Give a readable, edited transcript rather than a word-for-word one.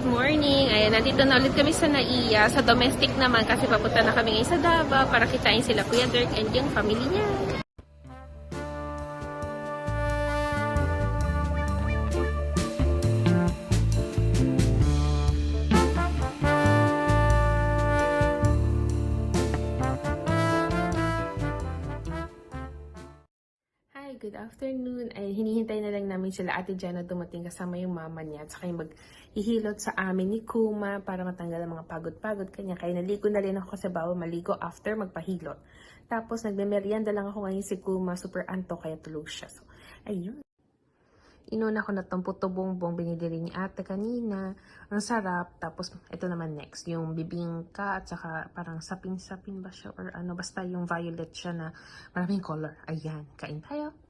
morning. Ayan, nandito na ulit kami sa Naiya. Sa domestic naman kasi papunta na kami ngayon sa Davao para kitain sila Kuya Dirk and yung family niya. Hi, good afternoon. Ay, hinihintay na lang namin sila Ate Jana dumating kasama yung mama niya at saka yung maghihilot sa amin ni Kuma para matanggal ang mga pagod-pagod kanya. Kaya naligo na rin ako kasi bawal maligo after magpahilot. Tapos nagme-merienda lang ako ngayon si Kuma, super anto kaya tulog siya. So, ayun. Inuna ko na tong puto bongbong binili ni ate kanina. Ang sarap. Tapos ito naman next, yung bibingka at saka parang sapin-sapin ba siya or ano. Basta yung violet siya na maraming color. Ayan, kain tayo.